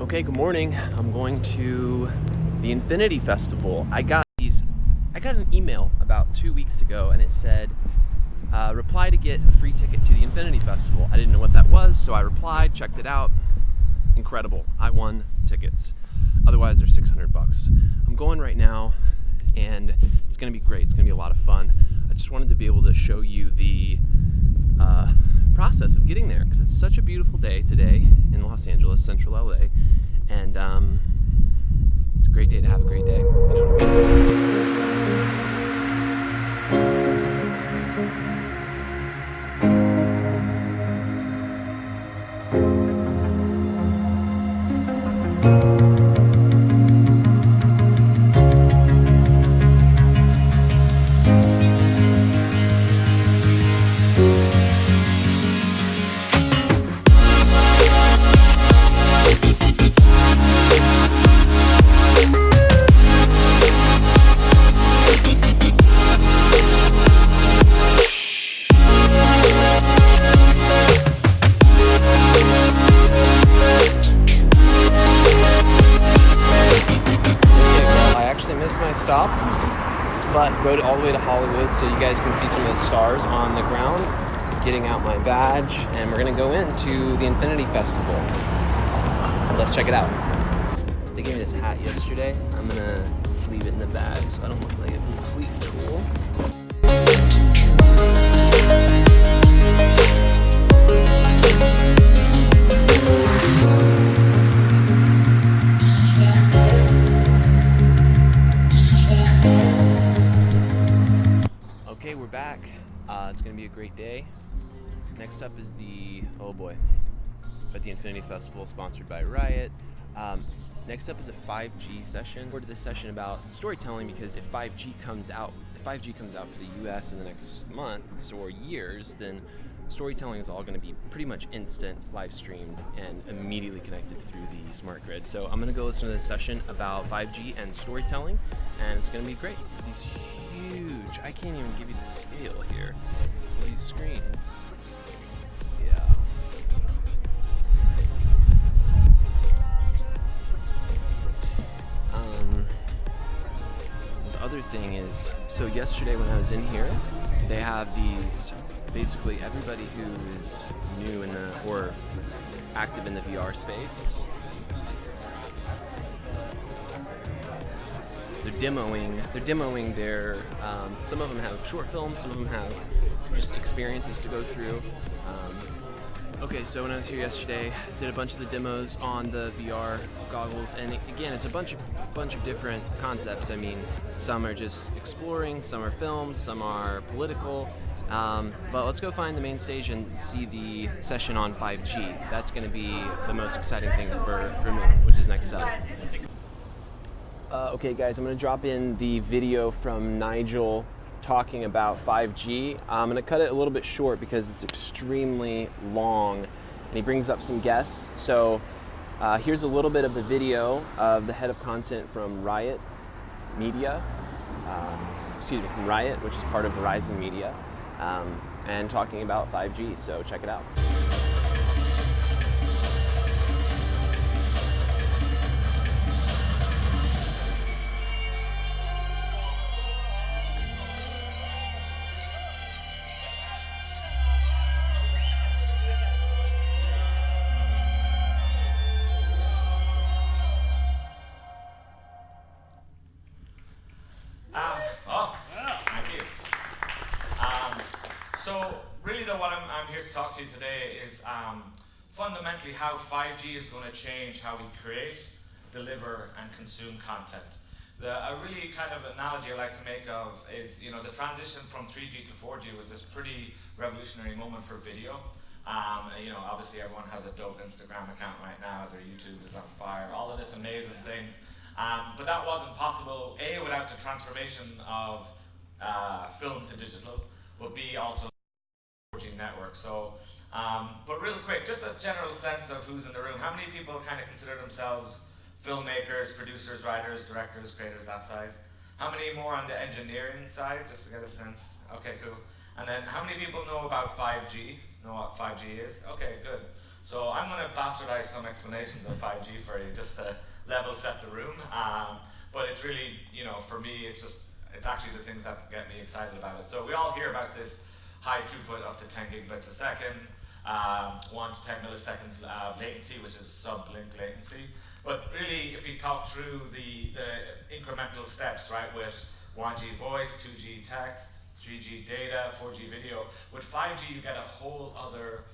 Okay, good morning. I'm going to the Infinity Festival. I got an email about 2 weeks ago, and it said, reply to get a free ticket to the Infinity Festival. I didn't know what that was, so I replied, checked it out. Incredible. I won tickets. Otherwise, they're $600. I'm going right now, and it's going to be great. It's going to be a lot of fun. I just wanted to be able to show you the process of getting there, because it's such a beautiful day today in Los Angeles, central LA, and it's a great day to have a great day. You know what I stop, but rode all the way to Hollywood so you guys can see some of the stars on the ground, getting out my badge, and we're gonna go into the Infinity Festival. Let's check it out. They gave me this hat yesterday. I'm gonna leave it in the bag so I don't look like a complete tool. Okay, we're back. It's gonna be a great day. Next up is the Infinity Festival, sponsored by Ryot. Next up is a 5G session. We're to this session about storytelling, because if 5G comes out for the US in the next months or years, then storytelling is all going to be pretty much instant, live streamed, and immediately connected through the smart grid. So I'm going to go listen to this session about 5G and storytelling, and it's going to be great. These huge, I can't even give you the scale here of these screens. Yeah. The other thing is, so yesterday when I was in here, they have these, basically everybody who is new in or active in the VR space, they're demoing their, some of them have short films, some of them have just experiences to go through. Okay, so when I was here yesterday, did a bunch of the demos on the VR goggles, and again, it's a bunch of different concepts. I mean, some are just exploring, some are films, some are political. But let's go find the main stage and see the session on 5G. That's going to be the most exciting thing for me, which is next up. Okay, guys, I'm going to drop in the video from Nigel talking about 5G. I'm going to cut it a little bit short because it's extremely long, and he brings up some guests. So here's a little bit of the video of the head of content from Ryot Media, from Ryot, which is part of Verizon Media, and talking about 5G. So check it out. So really though, what I'm here to talk to you today is fundamentally how 5G is going to change how we create, deliver, and consume content. A really kind of analogy I like to make of is, the transition from 3G to 4G was this pretty revolutionary moment for video. Obviously everyone has a dope Instagram account right now, their YouTube is on fire, all of this amazing things. But that wasn't possible, A, without the transformation of film to digital, but B, also 4G network. So, but real quick, just a general sense of who's in the room. How many people kind of consider themselves filmmakers, producers, writers, directors, creators, that side? How many more on the engineering side, just to get a sense? Okay, cool. And then how many people know about 5G? Know what 5G is? Okay, good. So I'm going to bastardize some explanations of 5G for you, just to level set the room. But it's really, for me, it's actually the things that get me excited about it. So we all hear about this high throughput up to 10 gigabits a second, 1 to 10 milliseconds latency, which is sub-blink latency. But really, if you talk through the incremental steps, right, with 1G voice, 2G text, 3G data, 4G video, with 5G you get a whole other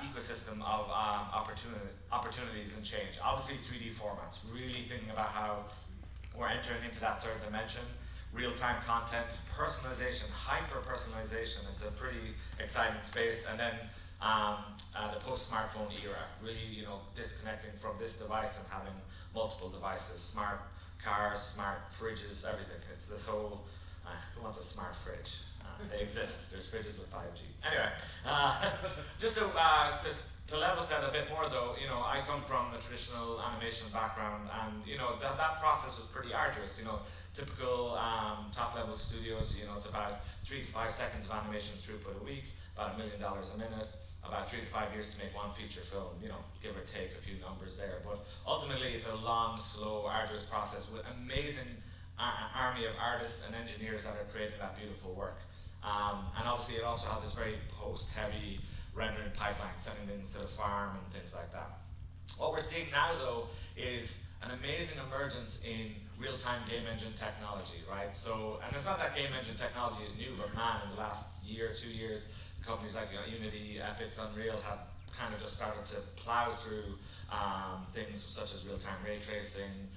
ecosystem of opportunities and change. Obviously 3D formats, really thinking about how we're entering into that third dimension. Real-time content, personalization, hyper-personalization, it's a pretty exciting space. And then the post-smartphone era, really disconnecting from this device and having multiple devices, smart cars, smart fridges, everything. It's this whole, who wants a smart fridge? They exist, there's fridges with 5G. Anyway, just to level set a bit more though, I come from a traditional animation background, and that process was pretty arduous. Typical top-level studios, it's about 3 to 5 seconds of animation throughput a week, about $1 million a minute, about 3 to 5 years to make one feature film, give or take a few numbers there. But ultimately, it's a long, slow, arduous process with amazing army of artists and engineers that are creating that beautiful work. And obviously it also has this very post-heavy rendering pipeline, sending things to the farm and things like that. What we're seeing now though is an amazing emergence in real-time game engine technology, right? So, and it's not that game engine technology is new, but man, in the last year, 2 years, companies like Unity, Epic's, Unreal have kind of just started to plow through things such as real-time ray tracing,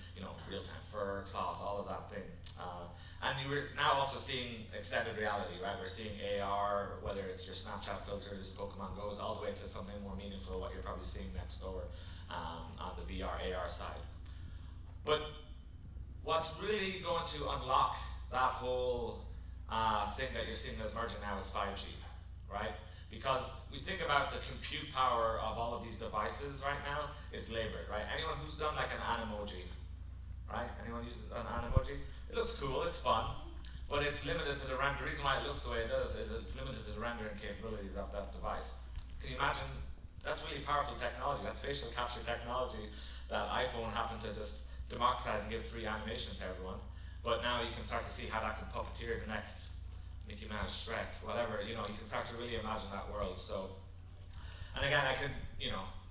real-time fur, cloth, all of that thing. And we're now also seeing extended reality, right? We're seeing AR, whether it's your Snapchat filters, Pokemon Go's, all the way to something more meaningful, what you're probably seeing next door on the VR, AR side. But what's really going to unlock that whole thing that you're seeing that's emerging now is 5G, right? Because we think about the compute power of all of these devices right now is labored, right? Anyone who's done like an Animoji, right? Anyone use an Animoji? It looks cool, it's fun, but it's limited to the render. The reason why it looks the way it does is it's limited to the rendering capabilities of that device. Can you imagine? That's really powerful technology. That's facial capture technology that iPhone happened to just democratize and give free animation to everyone. But now you can start to see how that can puppeteer the next Mickey Mouse, Shrek, whatever. You can start to really imagine that world. So, and again, I could,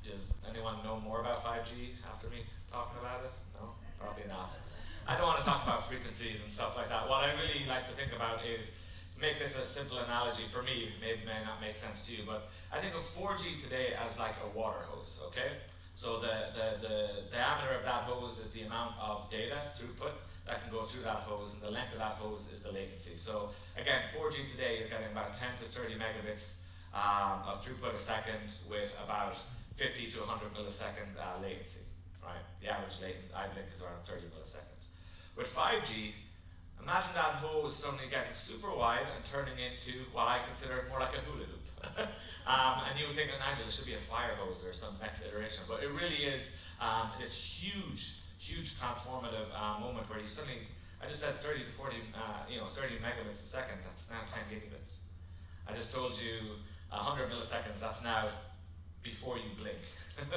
does anyone know more about 5G after me talking about it? No, probably not. I don't want to talk about frequencies and stuff like that. What I really like to think about is, make this a simple analogy for me, maybe may not make sense to you, but I think of 4G today as like a water hose, okay? So the diameter of that hose is the amount of data throughput that can go through that hose, and the length of that hose is the latency. So again, 4G today, you're getting about 10 to 30 megabits of throughput a second with about 50 to 100 millisecond latency, right? The average eye blink is around 30 milliseconds. With 5G, imagine that hose suddenly getting super wide and turning into what I consider more like a hula hoop. And you would think, Nigel, it should be a fire hose or some next iteration, but it really is this huge transformative moment where you suddenly, I just said 30 to 40, 30 megabits a second, that's now 10 gigabits. I just told you 100 milliseconds, that's now before you blink, 10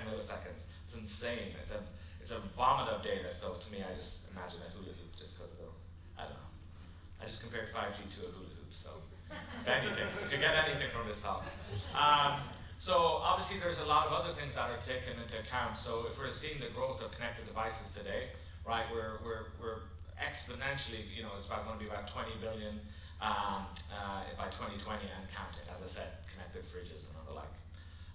milliseconds. It's insane. It's a vomit of data. So to me, I just imagine a hula hoop just because of the, I don't know. I just compared 5G to a hula hoop. So if you get anything from this talk. So obviously there's a lot of other things that are taken into account. So if we're seeing the growth of connected devices today, right, we're exponentially, it's going to be about 20 billion by 2020 and counting, as I said, connected fridges and the like.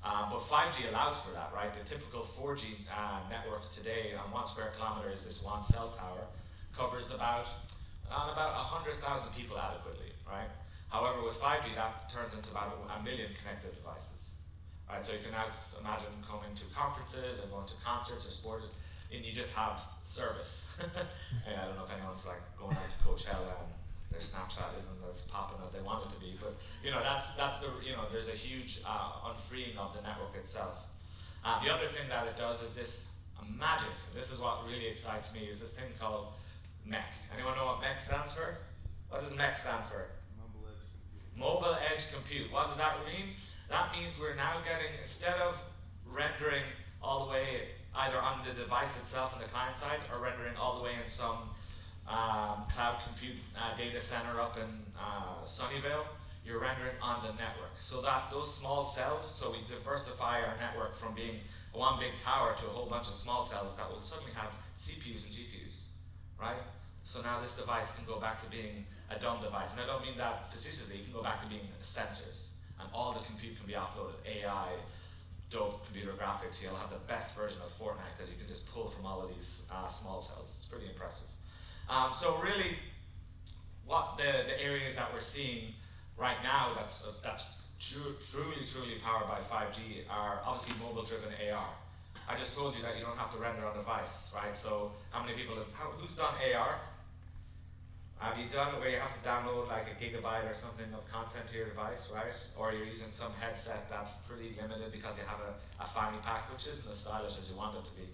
But 5G allows for that, right? The typical 4G network today on 1 square kilometer is this one cell tower, covers about 100,000 people adequately, right? However, with 5G, that turns into about 1 million connected devices, right? So you can now imagine coming to conferences or going to concerts or sport, and you just have service. And I don't know if anyone's like going out to Coachella and their Snapchat isn't as popping as they want it to be, but that's the, there's a huge unfreeing of the network itself. The other thing that it does is this magic. This is what really excites me, is this thing called MEC. Anyone know what MEC stands for? What does MEC stand for? Mobile Edge Compute. What does that mean? That means we're now getting, instead of rendering all the way either on the device itself on the client side, or rendering all the way in some cloud compute data center up in Sunnyvale. You're rendering on the network. So that those small cells, so we diversify our network from being one big tower to a whole bunch of small cells that will suddenly have CPUs and GPUs, right? So now this device can go back to being a dumb device. And I don't mean that facetiously, it can go back to being sensors. And all the compute can be offloaded. AI, dope computer graphics, you'll have the best version of Fortnite because you can just pull from all of these small cells. It's pretty impressive. So really, what the areas that we're seeing right now that's truly powered by 5G are obviously mobile-driven AR. I just told you that you don't have to render on device, right? So how many people who's done AR? Have you done it where you have to download like a gigabyte or something of content to your device, right? Or you're using some headset that's pretty limited because you have a fanny pack, which isn't as stylish as you want it to be.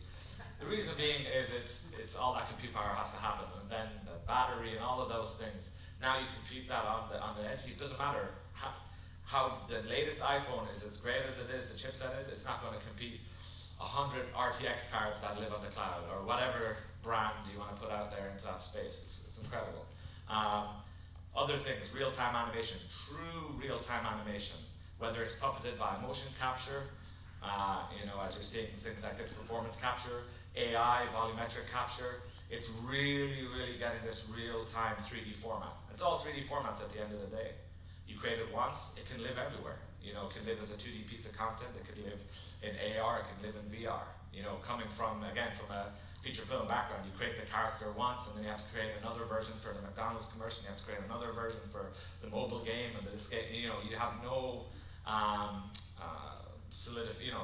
The reason being is it's all that compute power has to happen, and then the battery and all of those things. Now you compute that on the edge. It doesn't matter how the latest iPhone is as great as it is, the chipset is, it's not going to compete 100 RTX cards that live on the cloud, or whatever brand you want to put out there into that space. It's incredible. Other things, real-time animation, true real-time animation, whether it's puppeted by motion capture, as you're seeing things like this performance capture, AI, volumetric capture, it's really getting this real-time 3D format. It's all 3D formats at the end of the day. You create it once, it can live everywhere. It can live as a 2D piece of content, it could live in AR, it can live in VR. Coming from a feature film background, you create the character once, and then you have to create another version for the McDonald's commercial, you have to create another version for the mobile game, and this game, you have no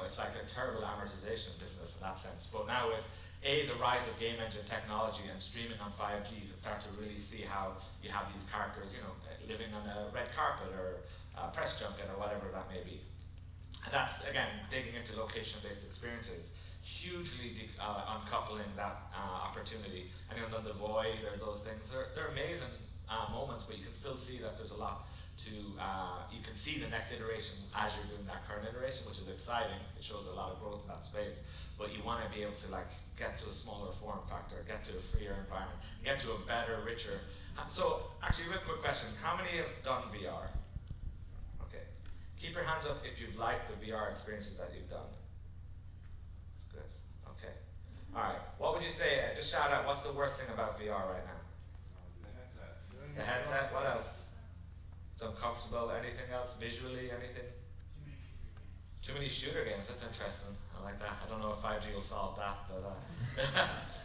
it's like a terrible amortization business in that sense. But now with the rise of game engine technology and streaming on 5G, you can start to really see how you have these characters, living on a red carpet or press junket or whatever that may be. And that's, again, digging into location-based experiences, hugely uncoupling that opportunity. And on the void or those things, they're amazing moments, but you can still see that there's a lot you can see the next iteration as you're doing that current iteration, which is exciting. It shows a lot of growth in that space. But you want to be able to get to a smaller form factor, get to a freer environment, get to a better, richer. So actually, real quick question. How many have done VR? Okay. Keep your hands up if you've liked the VR experiences that you've done. That's good. Okay. All right. What would you say? Just shout out, what's the worst thing about VR right now? The headset. The headset? What else? It's uncomfortable. Anything else? Visually, anything? Too many shooter games. That's interesting. I like that. I don't know if 5G will solve that, but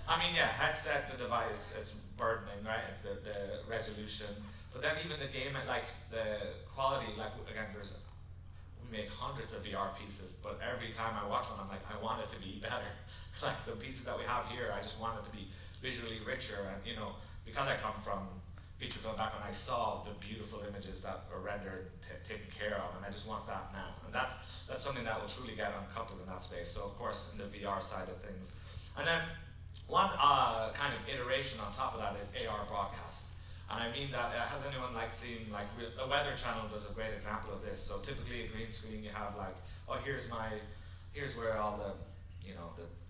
I mean, yeah, headset, the device, it's burdening, right? It's the resolution, but then even the game, like the quality, again, we make hundreds of VR pieces, but every time I watch one, I'm like, I want it to be better. Like the pieces that we have here, I just want it to be visually richer, and because I come from feature film back when I saw the beautiful images that were rendered, taken care of, and I just want that now. And that's something that will truly get uncoupled in that space. So of course, in the VR side of things. And then one kind of iteration on top of that is AR broadcast. And I mean that, has anyone seen, the Weather Channel does a great example of this. So typically a green screen, you have here's where all the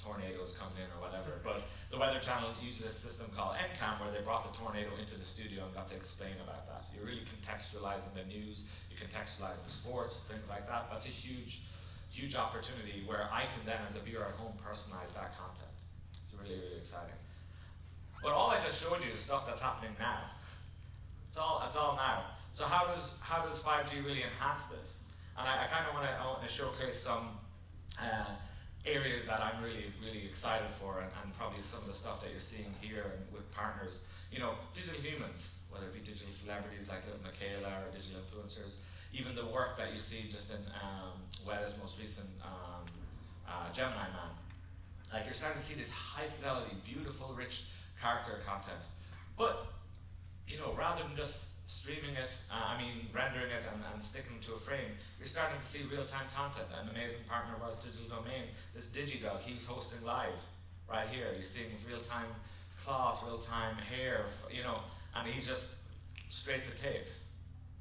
tornadoes come in or whatever. But the Weather Channel uses a system called NCAM where they brought the tornado into the studio and got to explain about that. You're really contextualizing the news, you're contextualizing sports, things like that. That's a huge opportunity where I can then, as a viewer at home, personalize that content. It's really exciting. But all I just showed you is stuff that's happening now. It's all now. So how does 5G really enhance this? And I kind of want to showcase some areas that I'm really excited for, and probably some of the stuff that you're seeing here and with partners. Digital humans, whether it be digital celebrities like Little Michaela or digital influencers, even the work that you see just in Weta's most recent Gemini Man. You're starting to see this high fidelity, beautiful, rich character content. But, rather than just streaming it, rendering it and sticking to a frame, you're starting to see real-time content. An amazing partner of ours, Digital Domain, this DigiDog, he's hosting live right here. You're seeing real-time cloth, real-time hair, and he's just straight to tape.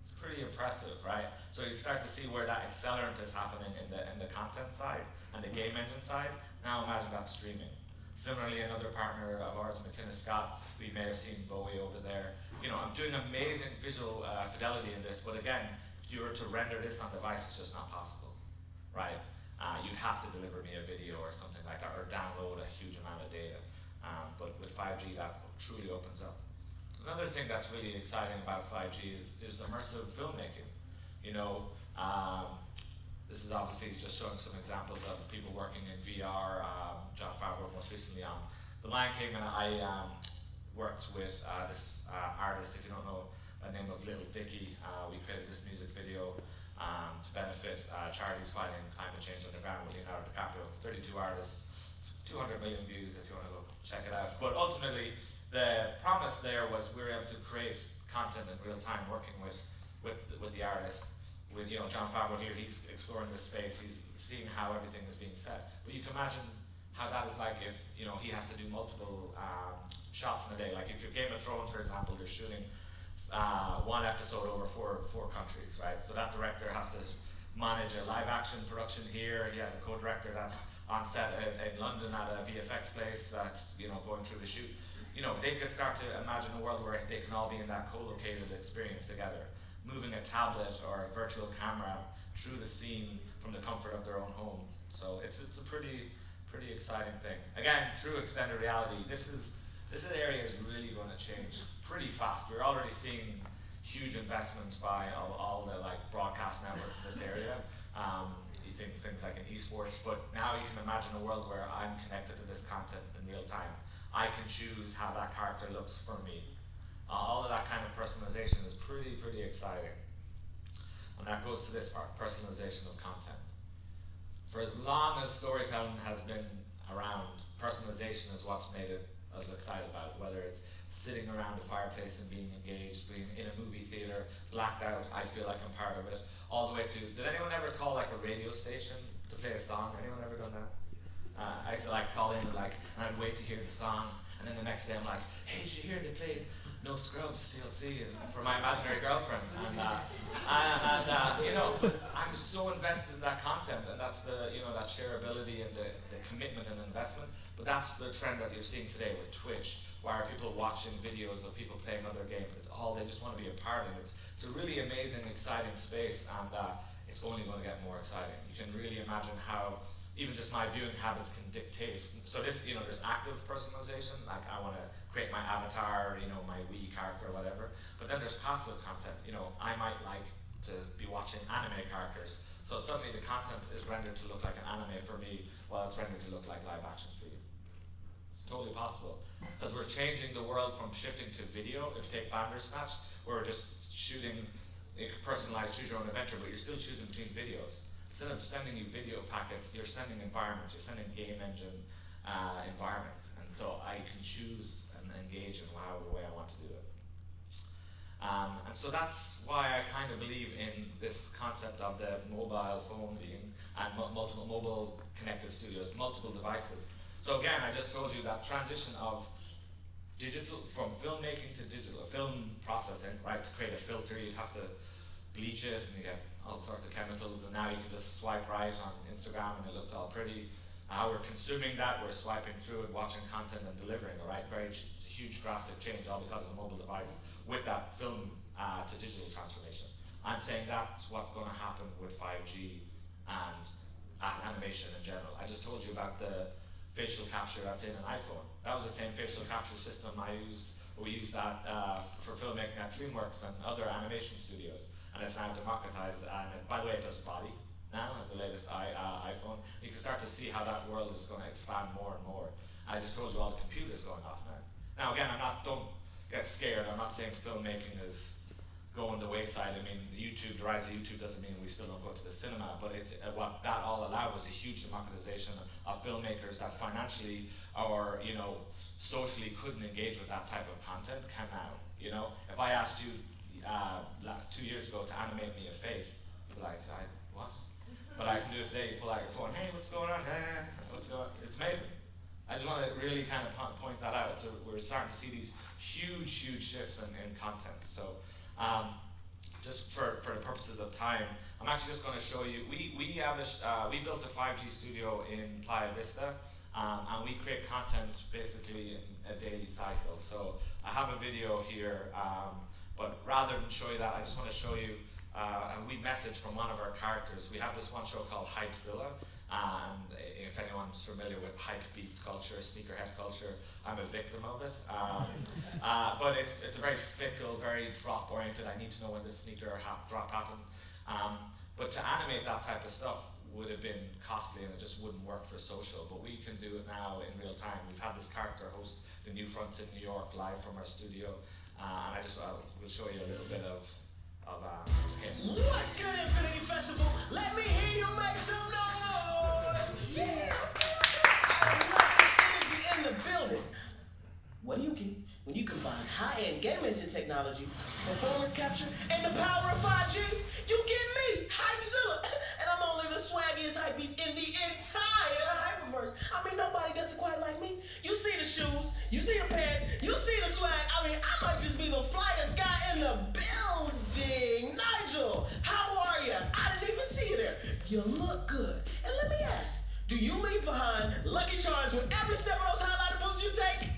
It's pretty impressive, right? So you start to see where that accelerant is happening in the content side and the game engine side. Now imagine that streaming. Similarly, another partner of ours, McKinnon Scott, we may have seen Bowie over there. You know, I'm doing amazing visual fidelity in this, but again, if you were to render this on device, it's just not possible, right? You'd have to deliver me a video or something like that, or download a huge amount of data. But with 5G, that truly opens up. Another thing that's really exciting about 5G is immersive filmmaking. You know, this is obviously just showing some examples of people working in VR. John Favreau most recently on The Lion King, and I worked with this artist, if you don't know, by the name of Little Dicky. We created this music video to benefit charities fighting climate change underground with Leonardo DiCaprio. 32 artists, 200 million views if you want to go check it out. But ultimately, the promise there was we were able to create content in real time, working with the artists. With John Favreau here, he's exploring this space. He's seeing how everything is being set. But you can imagine how that is like if he has to do multiple shots in a day. Like if you're Game of Thrones, for example, you're shooting one episode over four countries, right? So that director has to manage a live action production here. He has a co-director that's on set in London at a VFX place that's going through the shoot. They could start to imagine a world where they can all be in that co-located experience together, moving a tablet or a virtual camera through the scene from the comfort of their own home. So it's a pretty exciting thing. Again, through extended reality, this area is really going to change pretty fast. We're already seeing huge investments by all the broadcast networks in this area. You think things like in esports, but now you can imagine a world where I'm connected to this content in real time. I can choose how that character looks for me. All of that kind of personalization is pretty exciting. And that goes to this part, personalization of content. For as long as storytelling has been around, personalization is what's made us excited about it. Whether it's sitting around a fireplace and being engaged, being in a movie theater, blacked out, I feel like I'm part of it, all the way to, did anyone ever call a radio station to play a song? Anyone ever done that? I used to call in and I'd wait to hear the song, and then the next day I'm like, hey, did you hear they played No Scrubs TLC for my imaginary girlfriend? And I'm so invested in that content, and that's the that shareability and the commitment and investment. But that's the trend that you're seeing today with Twitch. Why are people watching videos of people playing other games? It's all, they just want to be a part of it. It's a really amazing, exciting space, and it's only going to get more exciting. You can really imagine how even just my viewing habits can dictate. So this, there's active personalization, like I want to create my avatar, my Wii character or whatever. But then there's passive content. I might like to be watching anime characters. So suddenly the content is rendered to look like an anime for me, while it's rendered to look like live action for you. It's totally possible. Because we're changing the world from shifting to video. If you take Bandersnatch, where we're just shooting a personalized choose your own adventure, but you're still choosing between videos. Instead of sending you video packets, you're sending environments, you're sending game engine environments. And so I can choose and engage in the way I want to do it. And so that's why I kind of believe in this concept of the mobile phone being, and multiple mobile connected studios, multiple devices. So again, I just told you that transition of digital, from filmmaking to digital, film processing, right? To create a filter, you'd have to bleach it, and you get all sorts of chemicals, and now you can just swipe right on Instagram and it looks all pretty. We're consuming that, we're swiping through it, watching content and delivering, all right? It's a huge drastic change, all because of the mobile device with that film to digital transformation. I'm saying that's what's going to happen with 5G and animation in general. I just told you about the facial capture that's in an iPhone. That was the same facial capture system we use that for filmmaking at DreamWorks and other animation studios. And it's now democratized, and by the way, it does body now, the latest iPhone. You can start to see how that world is going to expand more and more. I just told you all the computers going off now. Now again, don't get scared, I'm not saying filmmaking is going the wayside. I mean, the rise of YouTube doesn't mean we still don't go to the cinema, but what that all allowed was a huge democratization of filmmakers that financially or socially couldn't engage with that type of content can now. If I asked you 2 years ago to animate me a face, you'd be like, what? But I can do it today. You pull out your phone, hey, what's going on? What's going on? It's amazing. I just want to really kind of point that out. So we're starting to see these huge shifts in content. So just for the purposes of time, I'm actually just going to show you. We built a 5G studio in Playa Vista, and we create content basically in a daily cycle. So I have a video here, but rather than show you that, I just want to show you a wee message from one of our characters. We have this one show called HypeZilla, and if anyone's familiar with hype beast culture, sneakerhead culture, I'm a victim of it. But it's a very fickle, very drop oriented. I need to know when the sneaker drop happened. But to animate that type of stuff would have been costly and it just wouldn't work for social. But we can do it now in real time. We've had this character host the NewFronts in New York live from our studio, and I just will show you a little bit of him. What's good, Infinity Festival? Let me hear you make some noise! Yeah! I love this energy in the building. What do you get when you combine high-end game engine technology, performance capture, and the power of 5G? You get me, HypeZilla! And I'm only the swaggiest hypebeast in the entire Hyperverse. I mean, nobody does it quite like me. You see the shoes, you see the pants, you see the swag. I mean, I might just be the flyest guy in the building. Nigel, how are you? I didn't even see you there. You look good. And let me ask, do you leave behind Lucky Charms with every step of those highlighter boosts you take?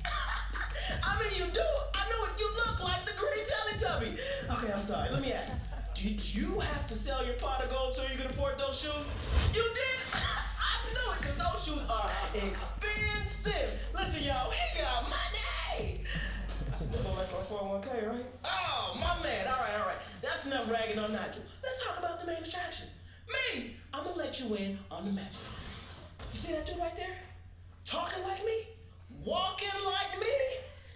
I mean, you do. I know it. You look like the green Teletubby. Okay, I'm sorry. Let me ask. Did you have to sell your pot of gold so you could afford those shoes? You did? I knew it, because those shoes are expensive. Listen, y'all, he got money. I still owe like 401k, right? Oh, my man. All right. That's enough ragging on Nigel. Let's talk about the main attraction. Me. I'm going to let you in on the magic. You see that dude right there? Talking like me? Walking like me?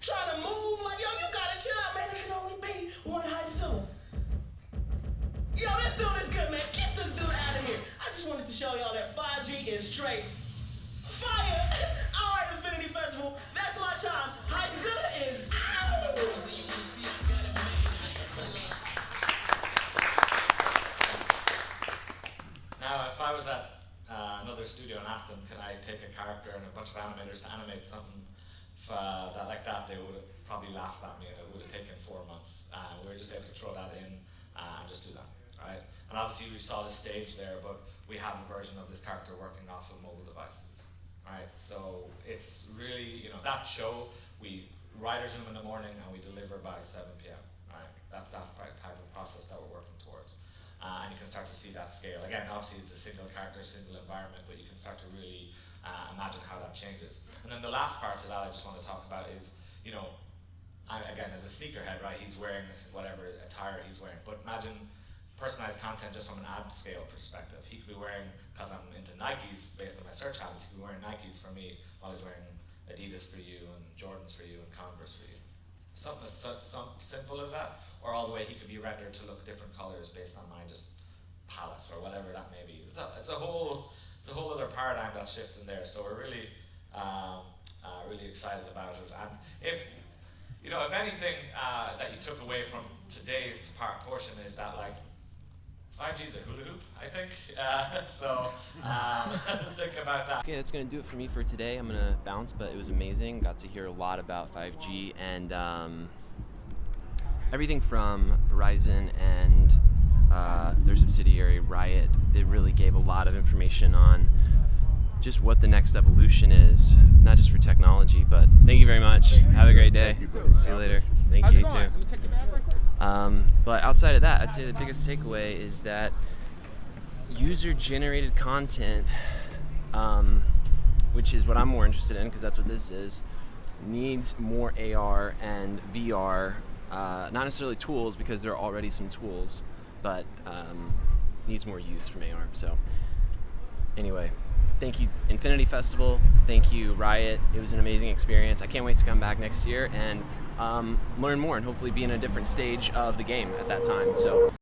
Trying to move like, yo, you gotta chill out, man. There can only be one HypeZilla. Yo, this dude is good, man. Get this dude out of here. I just wanted to show y'all that 5G is straight fire. All right, Infinity Festival, that's my time. HypeZilla is out. Now, if I was at another studio and asked them, can I take a character and a bunch of animators to animate something like that, they would have probably laughed at me and it would have taken 4 months. We were just able to throw that in and just do that, right? And obviously we saw the stage there, but we have a version of this character working off of mobile devices, right? So it's really, that show, we write our Zoom in the morning and we deliver by 7 p.m., right? That's that type of process that we're working towards. And you can start to see that scale. Again, obviously it's a single character, single environment, but you can start to really imagine how that changes. And then the last part of that I just want to talk about is, again, as a sneakerhead, right, he's wearing whatever attire he's wearing, but imagine personalized content just from an ad scale perspective. He could be wearing, because I'm into Nikes based on my search habits, he could be wearing Nikes for me while he's wearing Adidas for you and Jordans for you and Converse for you. Something as simple as that, or all the way he could be rendered to look different colors based on my just palette or whatever that may be. It's a whole other paradigm that's shifting there. So we're really really excited about it. And if anything that you took away from today's portion is that 5G is a hula hoop, I think. Think about that. Okay, that's going to do it for me for today. I'm going to bounce, but it was amazing. Got to hear a lot about 5G and everything from Verizon and their subsidiary Ryot. They really gave a lot of information on just what the next evolution is, not just for technology, but thank you very much. Have a great day. See you later. Thank you, too. But outside of that, I'd say the biggest takeaway is that user-generated content, which is what I'm more interested in, because that's what this is, needs more AR and VR, not necessarily tools, because there are already some tools, but needs more use from AR. So anyway, thank you Infinity Festival, thank you Ryot. It was an amazing experience. I can't wait to come back next year and learn more and hopefully be in a different stage of the game at that time. So